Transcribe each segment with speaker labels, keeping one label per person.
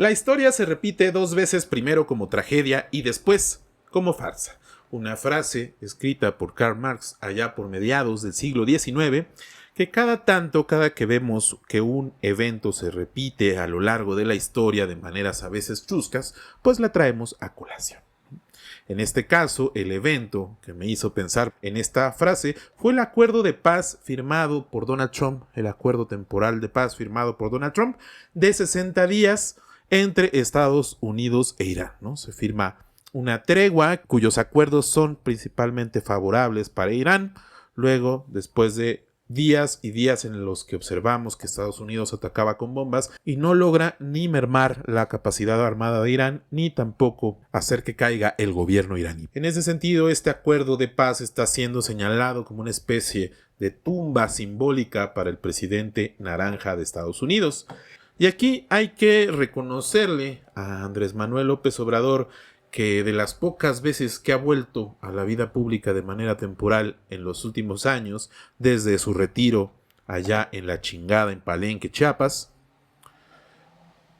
Speaker 1: La historia se repite dos veces, primero como tragedia y después como farsa. Una frase escrita por Karl Marx allá por mediados del siglo XIX, que cada que vemos que un evento se repite a lo largo de la historia de maneras a veces chuscas, pues la traemos a colación. En este caso, el evento que me hizo pensar en esta frase fue el acuerdo de paz firmado por Donald Trump, el acuerdo temporal de paz firmado por Donald Trump de 60 días entre Estados Unidos e Irán, ¿no? Se firma una tregua cuyos acuerdos son principalmente favorables para Irán. Luego, después de días y días en los que observamos que Estados Unidos atacaba con bombas y no logra ni mermar la capacidad armada de Irán, ni tampoco hacer que caiga el gobierno iraní. En ese sentido, este acuerdo de paz está siendo señalado como una especie de tumba simbólica para el presidente naranja de Estados Unidos. Y aquí hay que reconocerle a Andrés Manuel López Obrador que de las pocas veces que ha vuelto a la vida pública de manera temporal en los últimos años, desde su retiro allá en la chingada en Palenque, Chiapas,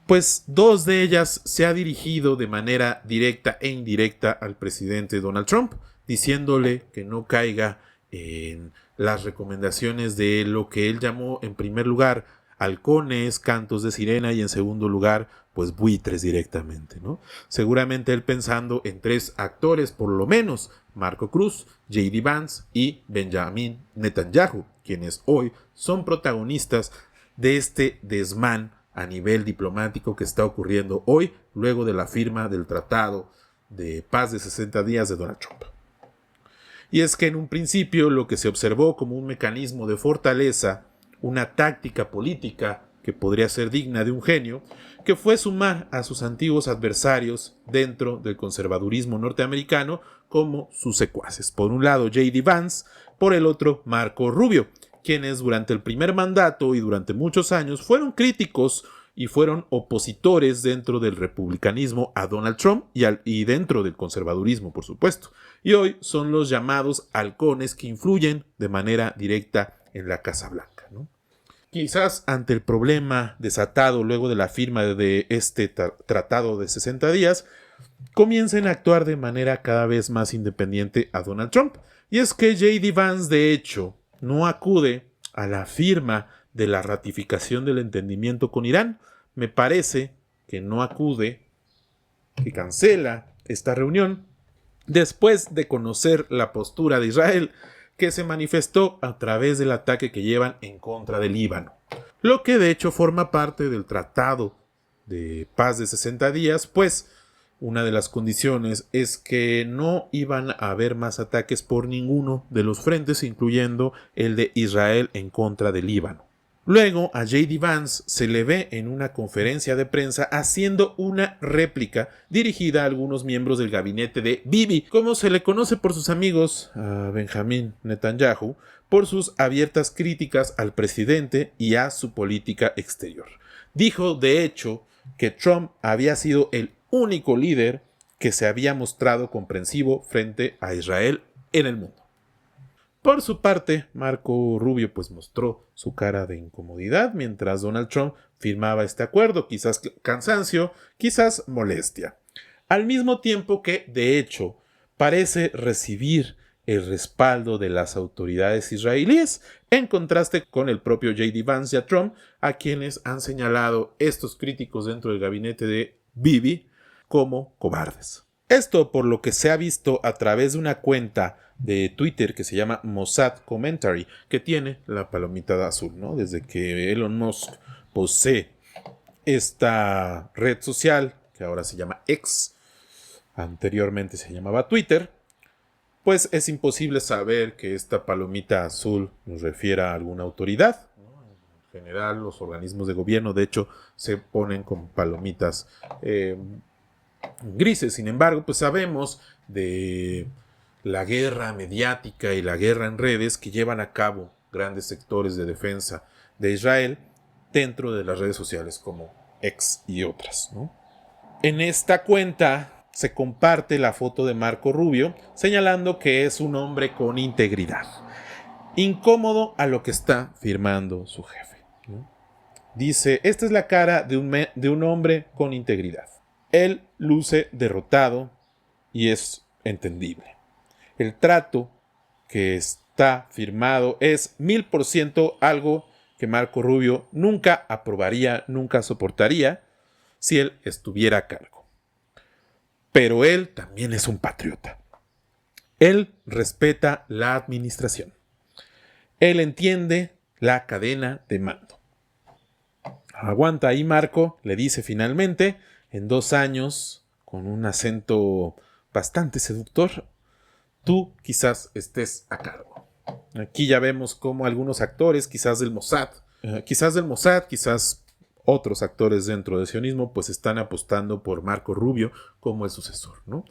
Speaker 1: pues dos de ellas se ha dirigido de manera directa e indirecta al presidente Donald Trump, diciéndole que no caiga en las recomendaciones de lo que él llamó en primer lugar halcones, cantos de sirena y en segundo lugar pues buitres directamente, ¿no? Seguramente él pensando en tres actores por lo menos, Marco Cruz, J.D. Vance y Benjamin Netanyahu, quienes hoy son protagonistas de este desmán a nivel diplomático que está ocurriendo hoy luego de la firma del Tratado de Paz de 60 días de Donald Trump. Y es que en un principio lo que se observó como un mecanismo de fortaleza, una táctica política que podría ser digna de un genio, que fue sumar a sus antiguos adversarios dentro del conservadurismo norteamericano como sus secuaces. Por un lado J.D. Vance, por el otro Marco Rubio, quienes durante el primer mandato y durante muchos años fueron críticos y fueron opositores dentro del republicanismo a Donald Trump y dentro del conservadurismo, por supuesto. Y hoy son los llamados halcones que influyen de manera directa en la Casa Blanca, ¿no? Quizás ante el problema desatado luego de la firma de este tratado de 60 días, comiencen a actuar de manera cada vez más independiente a Donald Trump. Y es que J.D. Vance, de hecho, no acude a la firma de la ratificación del entendimiento con Irán. Me parece que no acude, que cancela esta reunión después de conocer la postura de Israel, que se manifestó a través del ataque que llevan en contra del Líbano. Lo que de hecho forma parte del Tratado de Paz de 60 días, pues una de las condiciones es que no iban a haber más ataques por ninguno de los frentes, incluyendo el de Israel en contra del Líbano. Luego a J.D. Vance se le ve en una conferencia de prensa haciendo una réplica dirigida a algunos miembros del gabinete de Bibi, como se le conoce por sus amigos a Benjamin Netanyahu, por sus abiertas críticas al presidente y a su política exterior. Dijo, de hecho, que Trump había sido el único líder que se había mostrado comprensivo frente a Israel en el mundo. Por su parte, Marco Rubio pues mostró su cara de incomodidad mientras Donald Trump firmaba este acuerdo, quizás cansancio, quizás molestia. Al mismo tiempo que, de hecho, parece recibir el respaldo de las autoridades israelíes, en contraste con el propio J.D. Vance y a Trump, a quienes han señalado estos críticos dentro del gabinete de Bibi como cobardes. Esto por lo que se ha visto a través de una cuenta de Twitter que se llama Mossad Commentary, que tiene la palomita azul, ¿no? Desde que Elon Musk posee esta red social, que ahora se llama X, anteriormente se llamaba Twitter, pues es imposible saber que esta palomita azul nos refiere a alguna autoridad, ¿no? En general, los organismos de gobierno, de hecho, se ponen con palomitas grises. Sin embargo, pues sabemos de la guerra mediática y la guerra en redes que llevan a cabo grandes sectores de defensa de Israel dentro de las redes sociales como X y otras, ¿no? En esta cuenta se comparte la foto de Marco Rubio señalando que es un hombre con integridad, incómodo a lo que está firmando su jefe, ¿no? Dice, esta es la cara de un hombre con integridad. Él luce derrotado y es entendible. El trato que está firmado es 1000% algo que Marco Rubio nunca aprobaría, nunca soportaría si él estuviera a cargo. Pero él también es un patriota. Él respeta la administración. Él entiende la cadena de mando. Aguanta ahí, Marco, le dice finalmente, en 2 años, con un acento bastante seductor, tú quizás estés a cargo. Aquí ya vemos cómo algunos actores, quizás del Mossad, quizás otros actores dentro del sionismo, pues están apostando por Marco Rubio como el sucesor, ¿no?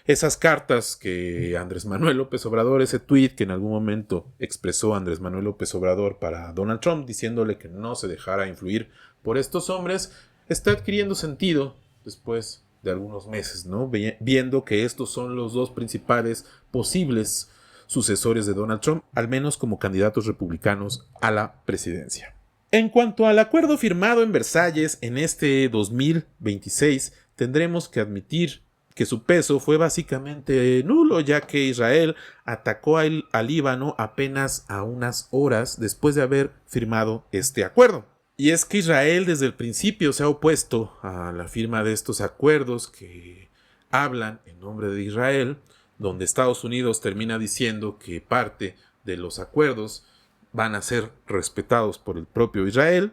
Speaker 1: Esas cartas que Andrés Manuel López Obrador, ese tweet que en algún momento expresó Andrés Manuel López Obrador para Donald Trump, diciéndole que no se dejara influir por estos hombres, está adquiriendo sentido después de algunos meses, ¿no? Viendo que estos son los 2 principales posibles sucesores de Donald Trump, al menos como candidatos republicanos a la presidencia. En cuanto al acuerdo firmado en Versalles en este 2026, tendremos que admitir que su peso fue básicamente nulo, ya que Israel atacó al Líbano apenas a unas horas después de haber firmado este acuerdo. Y es que Israel desde el principio se ha opuesto a la firma de estos acuerdos que hablan en nombre de Israel, donde Estados Unidos termina diciendo que parte de los acuerdos van a ser respetados por el propio Israel.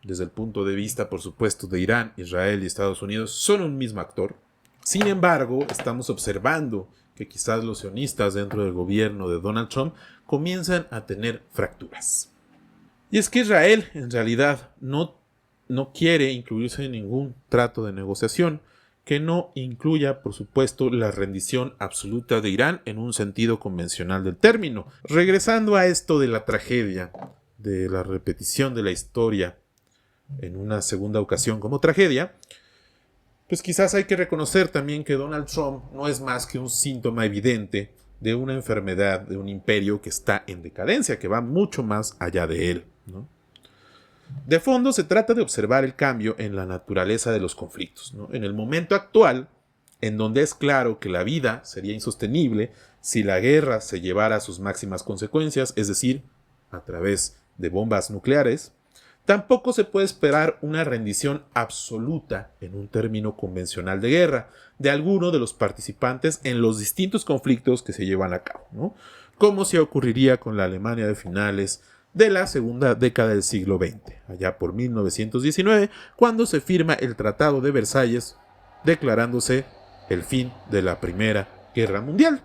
Speaker 1: Desde el punto de vista, por supuesto, de Irán, Israel y Estados Unidos son un mismo actor. Sin embargo, estamos observando que quizás los sionistas dentro del gobierno de Donald Trump comienzan a tener fracturas. Y es que Israel, en realidad, no quiere incluirse en ningún trato de negociación que no incluya, por supuesto, la rendición absoluta de Irán en un sentido convencional del término. Regresando a esto de la tragedia, de la repetición de la historia en una segunda ocasión como tragedia, pues quizás hay que reconocer también que Donald Trump no es más que un síntoma evidente de una enfermedad, de un imperio que está en decadencia, que va mucho más allá de él, ¿no? De fondo se trata de observar el cambio en la naturaleza de los conflictos, ¿no? En el momento actual, en donde es claro que la vida sería insostenible si la guerra se llevara a sus máximas consecuencias, es decir, a través de bombas nucleares, tampoco se puede esperar una rendición absoluta en un término convencional de guerra de alguno de los participantes en los distintos conflictos que se llevan a cabo, ¿no? Como se ocurriría con la Alemania de finales de la segunda década del siglo XX, allá por 1919, cuando se firma el Tratado de Versalles, declarándose el fin de la Primera Guerra Mundial.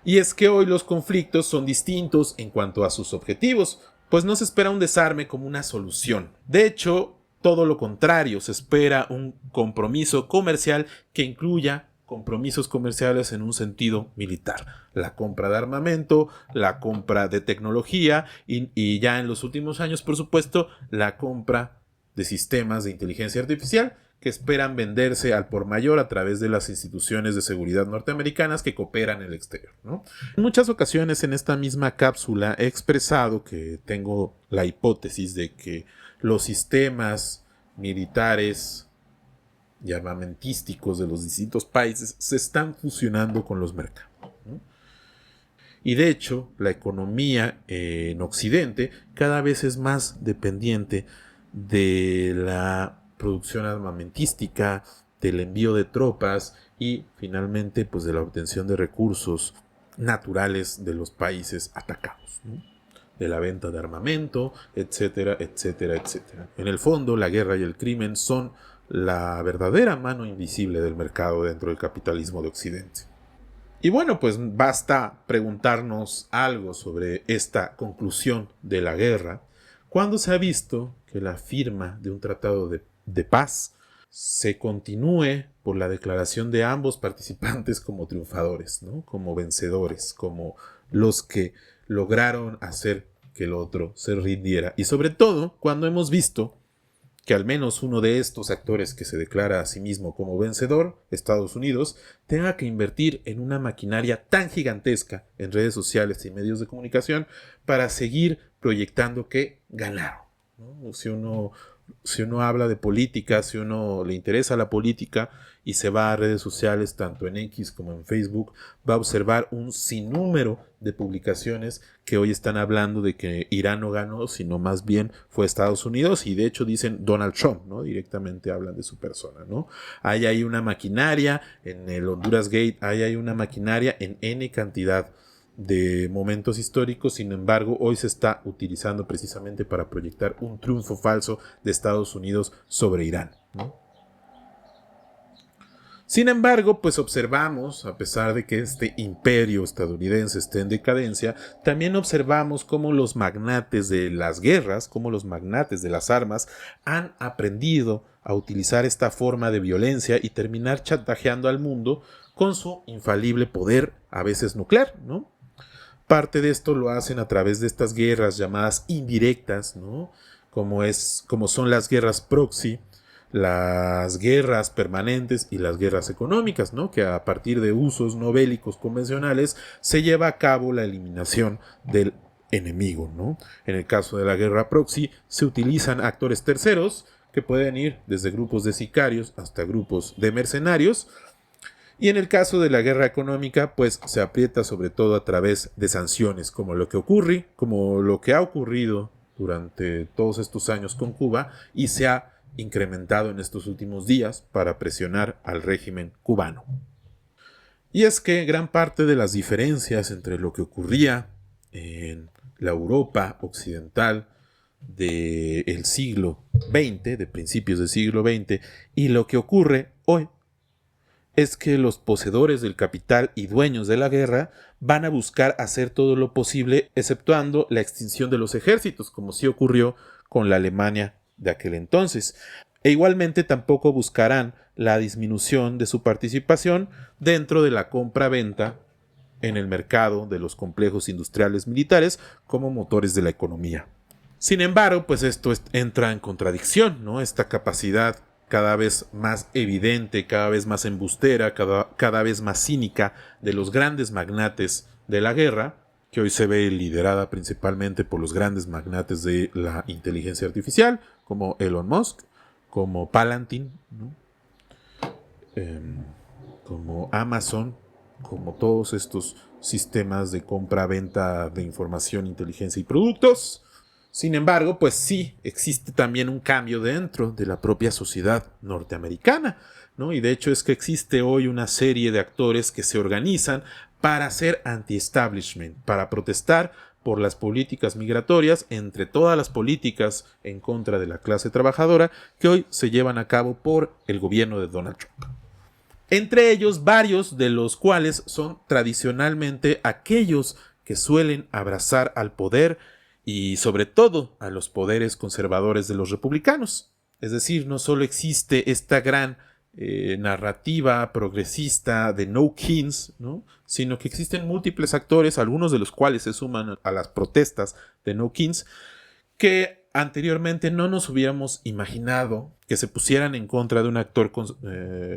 Speaker 1: Y es que hoy los conflictos son distintos en cuanto a sus objetivos, pues no se espera un desarme como una solución. De hecho, todo lo contrario, se espera un compromiso comercial que incluya compromisos comerciales en un sentido militar. La compra de armamento, la compra de tecnología y ya en los últimos años, por supuesto, la compra de sistemas de inteligencia artificial que esperan venderse al por mayor a través de las instituciones de seguridad norteamericanas que cooperan en el exterior, ¿no? En muchas ocasiones en esta misma cápsula he expresado que tengo la hipótesis de que los sistemas militares y armamentísticos de los distintos países se están fusionando con los mercados, ¿no? Y de hecho, la economía en Occidente cada vez es más dependiente de la producción armamentística, del envío de tropas y finalmente pues de la obtención de recursos naturales de los países atacados, ¿no? De la venta de armamento, etcétera, etcétera, etcétera. En el fondo, la guerra y el crimen son la verdadera mano invisible del mercado dentro del capitalismo de Occidente. Y bueno, pues basta preguntarnos algo sobre esta conclusión de la guerra cuando se ha visto que la firma de un tratado de paz se continúe por la declaración de ambos participantes como triunfadores, ¿no? Como vencedores, como los que lograron hacer que el otro se rindiera. Y sobre todo cuando hemos visto que al menos uno de estos actores que se declara a sí mismo como vencedor, Estados Unidos, tenga que invertir en una maquinaria tan gigantesca en redes sociales y medios de comunicación para seguir proyectando que ganaron, ¿no? Si uno Si uno habla de política, si uno le interesa la política y se va a redes sociales, tanto en X como en Facebook, va a observar un sinnúmero de publicaciones que hoy están hablando de que Irán no ganó, sino más bien fue Estados Unidos, y de hecho dicen Donald Trump, ¿no? Directamente hablan de su persona, ¿no? Hay una maquinaria en el Honduras Gate, hay una maquinaria en N cantidad de momentos históricos. Sin embargo, hoy se está utilizando precisamente para proyectar un triunfo falso de Estados Unidos sobre Irán, ¿no? Sin embargo, pues observamos, a pesar de que este imperio estadounidense esté en decadencia, también observamos cómo los magnates de las guerras, cómo los magnates de las armas han aprendido a utilizar esta forma de violencia y terminar chantajeando al mundo con su infalible poder, a veces nuclear, ¿no? Parte de esto lo hacen a través de estas guerras llamadas indirectas, ¿no? Como son las guerras proxy, las guerras permanentes y las guerras económicas, ¿no? Que a partir de usos no bélicos convencionales se lleva a cabo la eliminación del enemigo, ¿no? En el caso de la guerra proxy se utilizan actores terceros que pueden ir desde grupos de sicarios hasta grupos de mercenarios. Y en el caso de la guerra económica, pues se aprieta sobre todo a través de sanciones, como lo que ha ocurrido durante todos estos años con Cuba y se ha incrementado en estos últimos días para presionar al régimen cubano. Y es que gran parte de las diferencias entre lo que ocurría en la Europa occidental del siglo XX, de principios del siglo XX, y lo que ocurre hoy, es que los poseedores del capital y dueños de la guerra van a buscar hacer todo lo posible, exceptuando la extinción de los ejércitos, como sí ocurrió con la Alemania de aquel entonces. E igualmente tampoco buscarán la disminución de su participación dentro de la compra-venta en el mercado de los complejos industriales militares como motores de la economía. Sin embargo, pues esto entra en contradicción, ¿no? Esta capacidad cada vez más evidente, cada vez más embustera, cada vez más cínica de los grandes magnates de la guerra, que hoy se ve liderada principalmente por los grandes magnates de la inteligencia artificial, como Elon Musk, como Palantir, ¿no? Como Amazon, como todos estos sistemas de compra-venta de información, inteligencia y productos. Sin embargo, pues sí, existe también un cambio dentro de la propia sociedad norteamericana, ¿no? Y de hecho es que existe hoy una serie de actores que se organizan para hacer anti-establishment, para protestar por las políticas migratorias, entre todas las políticas en contra de la clase trabajadora que hoy se llevan a cabo por el gobierno de Donald Trump. Entre ellos, varios de los cuales son tradicionalmente aquellos que suelen abrazar al poder y sobre todo a los poderes conservadores de los republicanos. Es decir, no solo existe esta gran narrativa progresista de no kings, ¿no? Sino que existen múltiples actores, algunos de los cuales se suman a las protestas de no kings, que anteriormente no nos hubiéramos imaginado que se pusieran en contra de un actor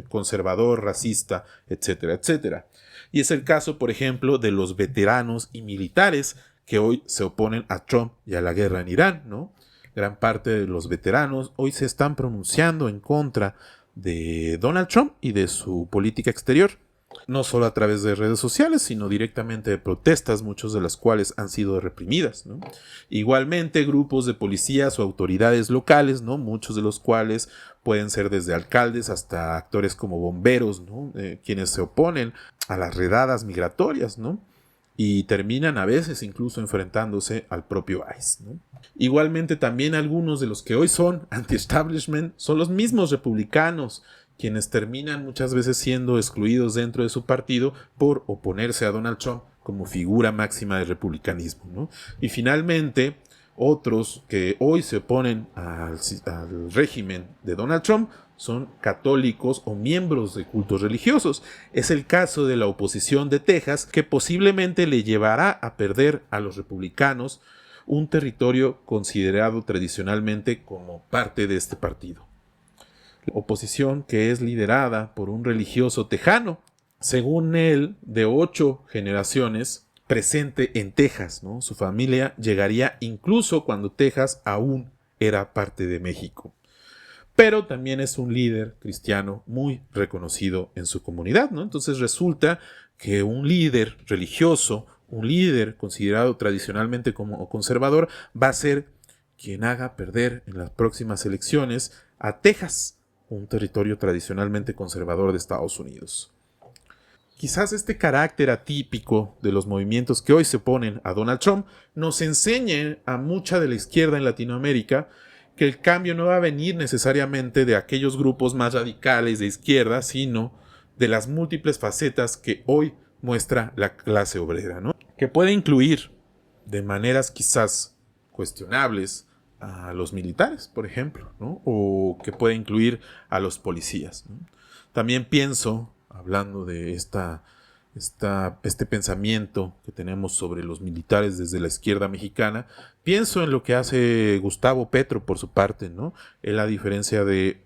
Speaker 1: conservador, racista, etcétera, etcétera. Y es el caso, por ejemplo, de los veteranos y militares que hoy se oponen a Trump y a la guerra en Irán, ¿no? Gran parte de los veteranos hoy se están pronunciando en contra de Donald Trump y de su política exterior, no solo a través de redes sociales, sino directamente de protestas, muchas de las cuales han sido reprimidas, ¿no? Igualmente, grupos de policías o autoridades locales, ¿no? Muchos de los cuales pueden ser desde alcaldes hasta actores como bomberos, ¿no? Quienes se oponen a las redadas migratorias, ¿no? Y terminan a veces incluso enfrentándose al propio ICE, ¿no? Igualmente también algunos de los que hoy son anti-establishment son los mismos republicanos, quienes terminan muchas veces siendo excluidos dentro de su partido por oponerse a Donald Trump como figura máxima del republicanismo, ¿no? Y finalmente, otros que hoy se oponen al régimen de Donald Trump son católicos o miembros de cultos religiosos. Es el caso de la oposición de Texas, que posiblemente le llevará a perder a los republicanos un territorio considerado tradicionalmente como parte de este partido. La oposición que es liderada por un religioso tejano, según él, de 8 generaciones, presente en Texas, ¿no? Su familia llegaría incluso cuando Texas aún era parte de México. pero también es un líder cristiano muy reconocido en su comunidad, ¿no? Entonces resulta que un líder religioso, un líder considerado tradicionalmente como conservador, va a ser quien haga perder en las próximas elecciones a Texas, un territorio tradicionalmente conservador de Estados Unidos. Quizás este carácter atípico de los movimientos que hoy se oponen a Donald Trump nos enseñe a mucha de la izquierda en Latinoamérica que el cambio no va a venir necesariamente de aquellos grupos más radicales de izquierda, sino de las múltiples facetas que hoy muestra la clase obrera, ¿no? Que puede incluir de maneras quizás cuestionables a los militares, por ejemplo, ¿no? O que puede incluir a los policías, ¿no? También pienso, hablando de este pensamiento que tenemos sobre los militares desde la izquierda mexicana, pienso en lo que hace Gustavo Petro por su parte, ¿no? Él, a diferencia de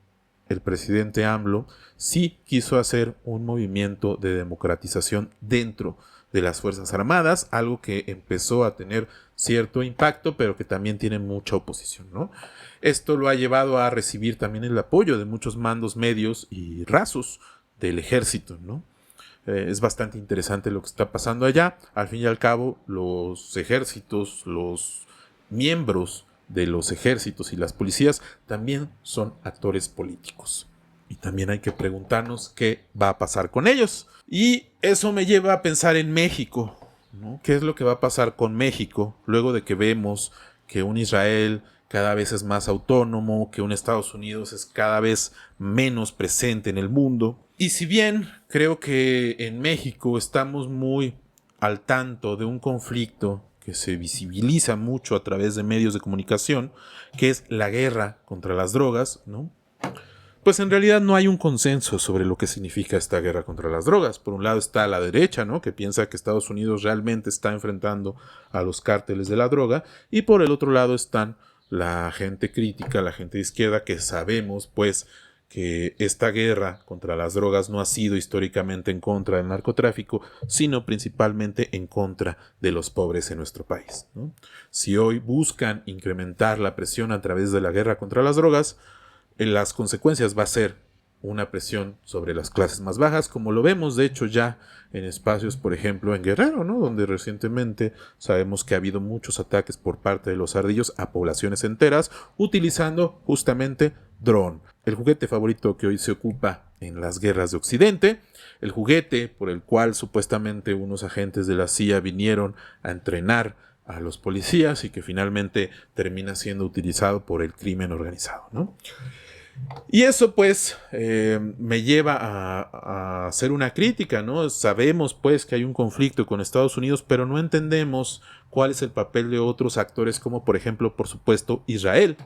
Speaker 1: el presidente AMLO, sí quiso hacer un movimiento de democratización dentro de las Fuerzas Armadas, algo que empezó a tener cierto impacto, pero que también tiene mucha oposición, ¿no? Esto lo ha llevado a recibir también el apoyo de muchos mandos medios y rasos del ejército, ¿no? Es bastante interesante lo que está pasando allá. Al fin y al cabo, los ejércitos, los miembros de los ejércitos y las policías también son actores políticos. Y también hay que preguntarnos qué va a pasar con ellos. Y eso me lleva a pensar en México, ¿no? ¿Qué es lo que va a pasar con México luego de que vemos que un Israel cada vez es más autónomo, que un Estados Unidos es cada vez menos presente en el mundo? Y si bien creo que en México estamos muy al tanto de un conflicto que se visibiliza mucho a través de medios de comunicación, que es la guerra contra las drogas, ¿no? Pues en realidad no hay un consenso sobre lo que significa esta guerra contra las drogas. Por un lado está la derecha, ¿no?, que piensa que Estados Unidos realmente está enfrentando a los cárteles de la droga, y por el otro lado están la gente crítica, la gente de izquierda, que sabemos pues que esta guerra contra las drogas no ha sido históricamente en contra del narcotráfico, sino principalmente en contra de los pobres en nuestro país, ¿no? Si hoy buscan incrementar la presión a través de la guerra contra las drogas, las consecuencias va a ser una presión sobre las clases más bajas, como lo vemos de hecho ya en espacios, por ejemplo en Guerrero, ¿no?, donde recientemente sabemos que ha habido muchos ataques por parte de los ardillos a poblaciones enteras utilizando justamente dron, el juguete favorito que hoy se ocupa en las guerras de Occidente, el juguete por el cual supuestamente unos agentes de la CIA vinieron a entrenar a los policías y que finalmente termina siendo utilizado por el crimen organizado, ¿no? Y eso pues me lleva a hacer una crítica, ¿no? Sabemos pues que hay un conflicto con Estados Unidos, pero no entendemos cuál es el papel de otros actores como por ejemplo, por supuesto, Israel.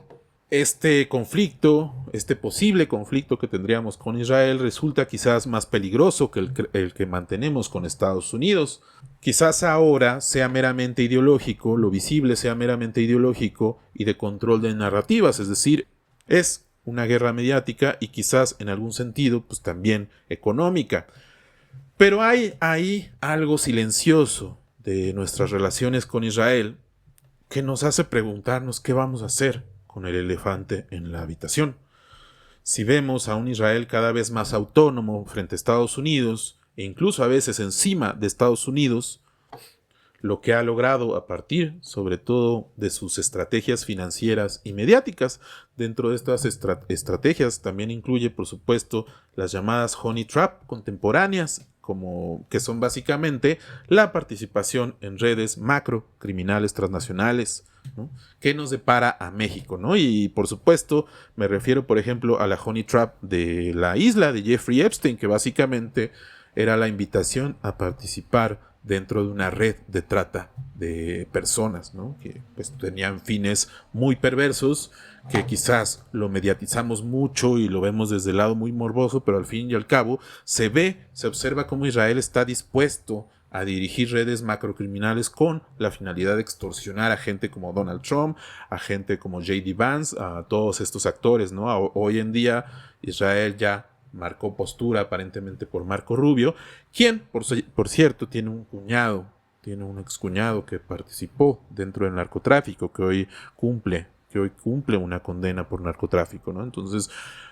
Speaker 1: Este conflicto, este posible conflicto que tendríamos con Israel resulta quizás más peligroso que el que mantenemos con Estados Unidos. Quizás ahora sea meramente ideológico, lo visible sea meramente ideológico y de control de narrativas, es decir, es una guerra mediática y quizás en algún sentido pues también económica. Pero hay ahí algo silencioso de nuestras relaciones con Israel que nos hace preguntarnos qué vamos a hacer con el elefante en la habitación. Si vemos a un Israel cada vez más autónomo frente a Estados Unidos e incluso a veces encima de Estados Unidos, lo que ha logrado a partir, sobre todo, de sus estrategias financieras y mediáticas. Dentro de estas estrategias también incluye, por supuesto, las llamadas honey trap contemporáneas, que son básicamente la participación en redes macro criminales transnacionales, ¿no?, que nos depara a México, ¿no? Y por supuesto me refiero, por ejemplo, a la honey trap de la isla de Jeffrey Epstein, que básicamente era la invitación a participar dentro de una red de trata de personas, ¿no?, que pues tenían fines muy perversos, que quizás lo mediatizamos mucho y lo vemos desde el lado muy morboso, pero al fin y al cabo se observa cómo Israel está dispuesto a dirigir redes macrocriminales con la finalidad de extorsionar a gente como Donald Trump, a gente como J.D. Vance, a todos estos actores, ¿no? Hoy en día Israel ya marcó postura aparentemente por Marco Rubio, quien, por cierto, tiene un excuñado que participó dentro del narcotráfico, que hoy cumple que hoy cumple una condena por narcotráfico, ¿no? Entonces,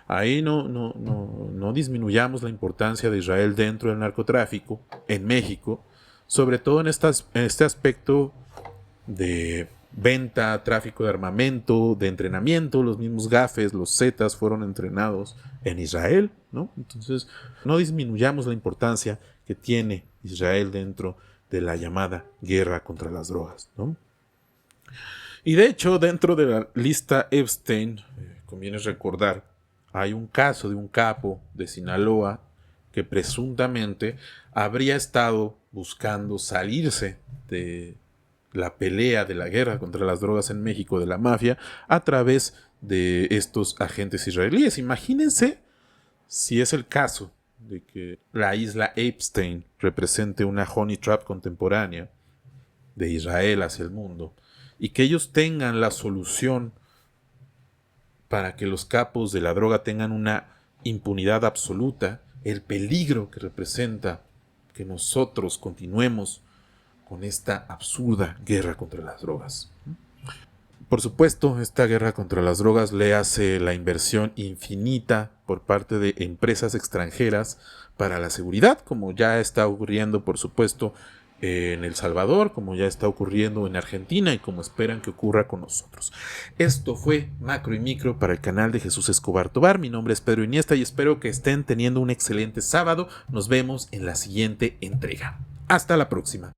Speaker 1: ahí no disminuyamos la importancia de Israel dentro del narcotráfico en México, sobre todo en este aspecto de venta, tráfico de armamento, de entrenamiento. Los mismos Gafes, los Zetas fueron entrenados en Israel, ¿no? Entonces, no disminuyamos la importancia que tiene Israel dentro de la llamada guerra contra las drogas, ¿no? Y de hecho, dentro de la lista Epstein, conviene recordar, hay un caso de un capo de Sinaloa que presuntamente habría estado buscando salirse de la pelea de la guerra contra las drogas en México de la mafia a través de estos agentes israelíes. Imagínense si es el caso de que la isla Epstein represente una honey trap contemporánea de Israel hacia el mundo y que ellos tengan la solución para que los capos de la droga tengan una impunidad absoluta, el peligro que representa que nosotros continuemos con esta absurda guerra contra las drogas. Por supuesto, esta guerra contra las drogas le hace la inversión infinita por parte de empresas extranjeras para la seguridad, como ya está ocurriendo, por supuesto, en El Salvador, como ya está ocurriendo en Argentina y como esperan que ocurra con nosotros. Esto fue Macro y Micro para el canal de Jesús Escobar Tobar. Mi nombre es Pedro Iniesta y espero que estén teniendo un excelente sábado. Nos vemos en la siguiente entrega. Hasta la próxima.